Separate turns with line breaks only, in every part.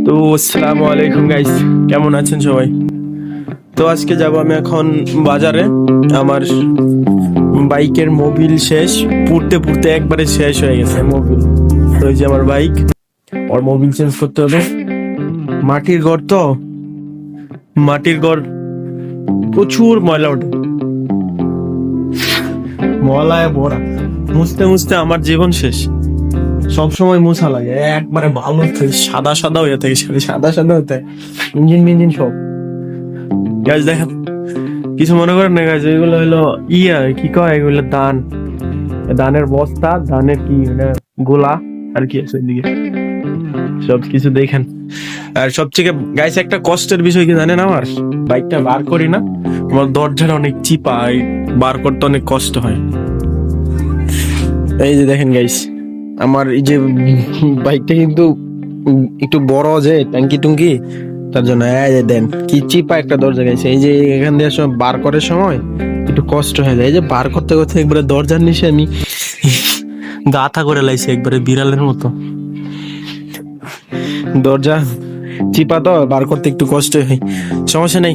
তো আসসালামু আলাইকুম গাইস, কেমন আছেন সবাই? তো আজকে যাব আমি এখন বাজারে। আমার বাইকের মোবিল শেষ, পুড়তে পুড়তে একবারে শেষ হয়ে গেছে মোবিল। তো এই যে আমার বাইক, ওর মোবিল চেঞ্জ করতে হবে। মাটির ঘর তো, মাটির ঘর প্রচুর ময়লা ওঠে, ময়লায় ভরা। মুছতে মুছতে আমার জীবন শেষ। সব সময় মোছা লাগে, একবারে ভালো থাকে, সাদা সাদা হয়ে থাকে, সাদা সাদা হয়ে থাকে, ইঞ্জিন মিঞ্জিন সব। গাছ দেখেন, কিছু মনে করেন না গাছ, এগুলো হলো কি কয় এগুলো, ধানের বস্তা, ধানের কি গোলা আর কি আছে ওইদিকে, সব কিছু দেখেন। আর সবথেকে গাইস একটা কষ্টের বিষয় কি জানেন, আমার বাইকটা বার করি না, আমার দরজাটা অনেক চিপা, বার করতে অনেক কষ্ট হয়। এই যে দেখেন গাইস, আমার এই যে বাইকটা কিন্তু একটু বড়, যে ট্যাঙ্কি টুঙ্কি, তার জন্য এই যে দেন কি চিপা একটা দরজা গেছে। এই যে এখান দিয়ে সময় বার করার সময় একটু কষ্ট হয়ে যায়। এই যে বার করতে করতে একবারে দরজার নিচে আমি গাথা করে লাইছি, একবারে বিড়ালের মতো। দরজা চিপা তো বার করতে একটু কষ্ট হয়, সমস্যা নেই।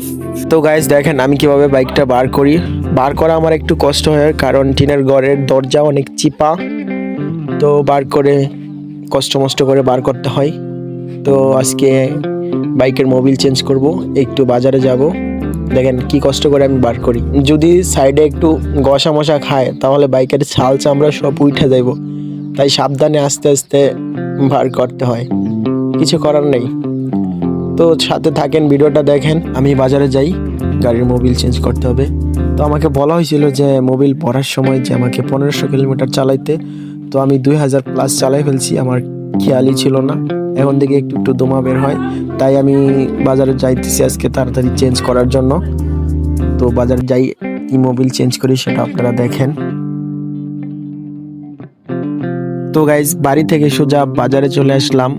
তো গাইস দেখেন আমি কিভাবে বাইকটা বার করি। বার করা আমার একটু কষ্ট হয়, কারণ টিনের ঘরের দরজা অনেক চিপা, তো বার করে কষ্ট মষ্ট করে বার করতে হয়। তো আজকে বাইকের মোবিল চেঞ্জ করব, একটু বাজারে যাব। দেখেন কি কষ্ট করে আমি বার করি। যদি সাইডে একটু ঘষা মশা খায় তাহলে বাইকের ছাল চামড়া সব উঠে যাইব, তাই সাবধানে আস্তে আস্তে বার করতে হয়, কিছু করার নেই। তো সাথে থাকেন, ভিডিওটা দেখেন। আমি বাজারে যাই, গাড়ির মোবিল চেঞ্জ করতে হবে। তো আমাকে বলা হয়েছিল যে মোবিল পড়ার সময় যে আমাকে 1500 কিলোমিটার চালাইতে, তো আমি 2000 প্লাস চালাই ফেলছি, আমার খেয়ালই ছিল না। এখন থেকে একটু একটু দমা বের হয়, তাই আমি বাজারে যাইতেছি আজকে তাড়াতাড়ি চেঞ্জ করার জন্য। তো বাজারে যাই, কি মোবিল চেঞ্জ করি সেটা আপনারা দেখেন। তো গাইজ বাড়ি থেকে সোজা বাজারে চলে আসলাম।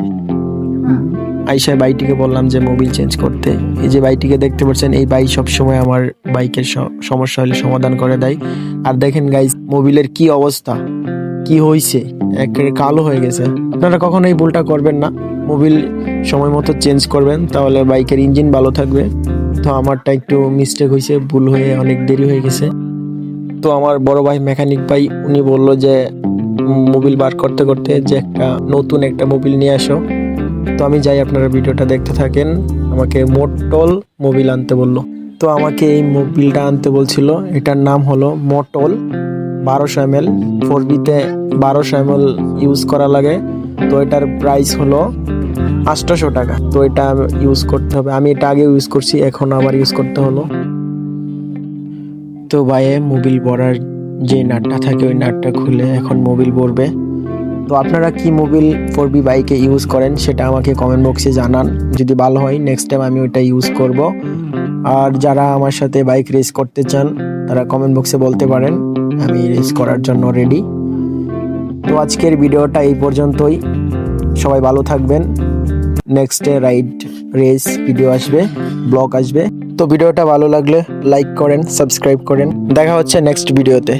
আইসা বাইটিকে বললাম যে মোবিল চেঞ্জ করতে। এই যে বাইটিকে দেখতে পাচ্ছেন, এই বাই সবসময় আমার বাইকের সমস্যা হলে সমাধান করে দেয়। আর দেখেন গাইজ মোবিলের কি অবস্থা, কি হয়েছে, একেবারে কালো হয়ে গেছে। আপনারা কখনো এই ভুলটা করবেন না, মোবিল সময় মতো চেঞ্জ করবেন, তাহলে বাইকের ইঞ্জিন ভালো থাকবে। তো আমারটা একটু মিস্টেক হয়েছে, ভুল হয়ে অনেক দেরি হয়ে গেছে। তো আমার বড় ভাই মেকানিক ভাই, উনি বললো যে মোবিল বার করতে করতে যে নতুন একটা মোবিল নিয়ে আসো। তো আমি যাই, আপনারা ভিডিওটা দেখতে থাকেন। আমাকে মোটল মোবিল আনতে বললো। তো আমাকে এই মোবিলটা আনতে বলছিল, এটার নাম হলো মোটল 1200 ml। 4B-তে 1200 ml ইউজ করা লাগে। তো এটার প্রাইস হলো 800 টাকা। তো এটা ইউজ করতে হবে, আমি এটা আগে ইউজ করছি, এখন আবার ইউজ করতে হলো। তো ভাইয়ে মোবিল ভরার যে নাটটা থাকে ওই নাটটা খুলে এখন মোবিল ভরবে। তো আপনারা কি মোবিল 4B বাইকে ইউজ করেন সেটা আমাকে কমেন্ট বক্সে জানান, যদি ভালো হয় নেক্সট টাইম আমি ওইটা ইউজ করব। আর যারা আমার সাথে বাইক রেস করতে চান তারা কমেন্ট বক্সে বলতে পারেন, আমি রেস করার জন্য রেডি। তো আজকের ভিডিওটা এই পর্যন্তই, সবাই ভালো থাকবেন। নেক্সটে রাইড রেস ভিডিও আসবে, ব্লগ আসবে। তো ভিডিওটা ভালো লাগলে লাইক করেন, সাবস্ক্রাইব করেন। দেখা হচ্ছে নেক্সট ভিডিওতে।